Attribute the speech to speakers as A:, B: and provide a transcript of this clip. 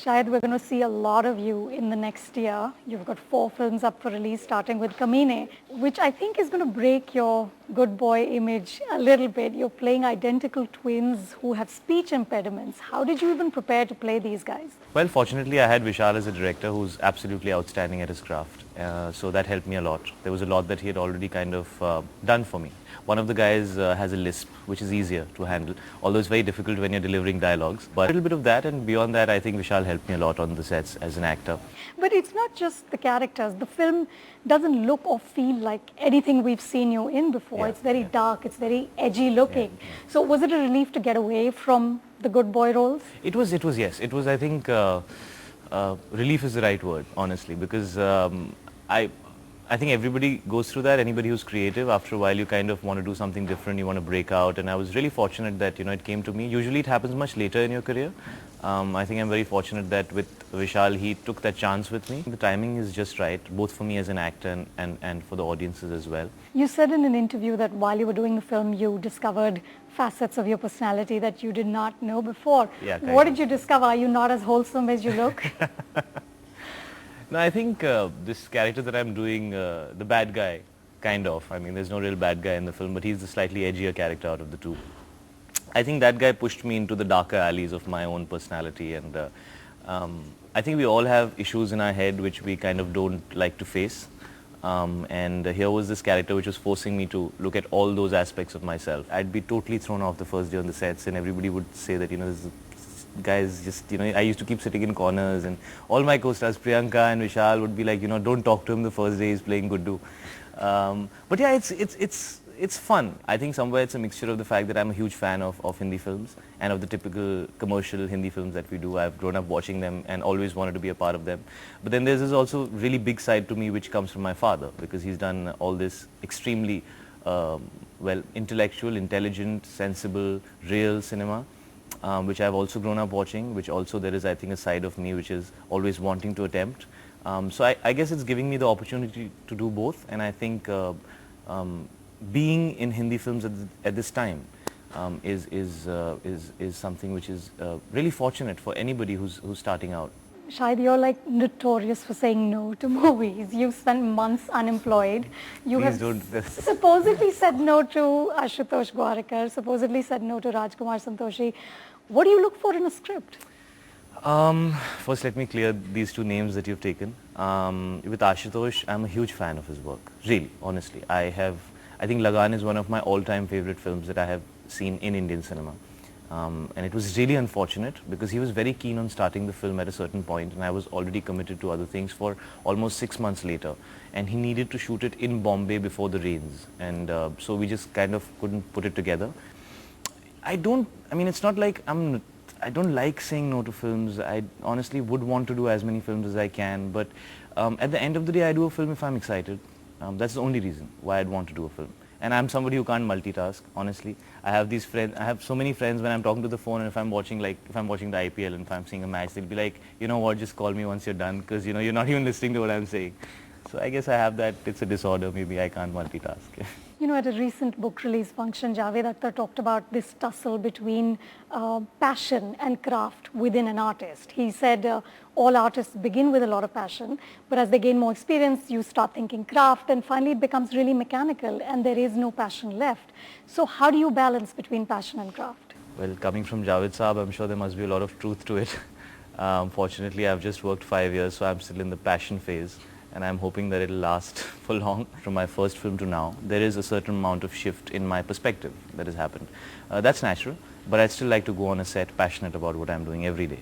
A: Shahid, we're going to see a lot of you in the next year. You've got 4 films up for release, starting with Kaminey, which I think is going to break your good boy image a little bit. You're playing identical twins who have speech impediments. How did you even prepare to play these guys?
B: Well, fortunately, I had Vishal as a director who's absolutely outstanding at his craft. So that helped me a lot. There was a lot that he had already kind of done for me. One of the guys has a lisp, which is easier to handle, although it's very difficult when you're delivering dialogues. But a little bit of that, and beyond that, I think Vishal helped me a lot on the sets as an actor.
A: But it's not just the characters. The film doesn't look or feel like anything we've seen you in before. It's very dark, it's very edgy looking. So was it a relief to get away from the good boy roles?
B: It was, yes. It was, I think, relief is the right word, honestly, because I think everybody goes through that. Anybody who's creative, after a while you kind of want to do something different, you want to break out, and I was really fortunate that, it came to me. Usually it happens much later in your career. I think I'm very fortunate that with Vishal, he took that chance with me. The timing is just right, both for me as an actor and for the audiences as well.
A: You said in an interview that while you were doing the film, you discovered facets of your personality that you did not know before.
B: Yeah,
A: what did you discover? Are you not as wholesome as you look?
B: No, I think this character that I'm doing, the bad guy, kind of. I mean, there's no real bad guy in the film, but he's the slightly edgier character out of the two. I think that guy pushed me into the darker alleys of my own personality, and I think we all have issues in our head which we kind of don't like to face. And here was this character which was forcing me to look at all those aspects of myself. I'd be totally thrown off the first day on the sets, and everybody would say that, this guys just, I used to keep sitting in corners, and all my co-stars, Priyanka and Vishal, would be like, don't talk to him the first day he's playing Guddu. But yeah, it's fun. I think somewhere it's a mixture of the fact that I'm a huge fan of Hindi films and of the typical commercial Hindi films that we do. I've grown up watching them and always wanted to be a part of them. But then there's this also really big side to me which comes from my father, because he's done all this extremely, intellectual, intelligent, sensible, real cinema. Which I've also grown up watching, which also there is, I think, a side of me which is always wanting to attempt. So I guess it's giving me the opportunity to do both, and I think being in Hindi films at this time is something which is really fortunate for anybody who's starting out.
A: Shahid, you're like notorious for saying no to movies. You've spent months unemployed. You
B: Please
A: have supposedly said no to Ashutosh Gwarkar, supposedly said no to Rajkumar Santoshi. What do you look for in a script?
B: First, let me clear these two names that you've taken. With Ashutosh, I'm a huge fan of his work. Really, honestly. I think Lagan is one of my all-time favorite films that I have seen in Indian cinema. And it was really unfortunate because he was very keen on starting the film at a certain point, and I was already committed to other things for almost 6 months later, and he needed to shoot it in Bombay before the rains, and so we just kind of couldn't put it together. It's not like I don't like saying no to films. I honestly would want to do as many films as I can, but at the end of the day I do a film if I'm excited. That's the only reason why I'd want to do a film. And I'm somebody who can't multitask, honestly. I have these friends, I have so many friends when I'm talking to the phone, and if I'm watching the IPL and if I'm seeing a match, they'll be like, you know what, just call me once you're done, because you're not even listening to what I'm saying. So I guess I have that, it's a disorder, maybe I can't multitask.
A: At a recent book release function, Javed Akhtar talked about this tussle between passion and craft within an artist. He said all artists begin with a lot of passion, but as they gain more experience, you start thinking craft, and finally it becomes really mechanical and there is no passion left. So how do you balance between passion and craft?
B: Well, coming from Javed Saab, I'm sure there must be a lot of truth to it. Fortunately, I've just worked 5 years, so I'm still in the passion phase, and I'm hoping that it'll last for long. From my first film to now, there is a certain amount of shift in my perspective that has happened. That's natural, but I'd still like to go on a set passionate about what I'm doing every day.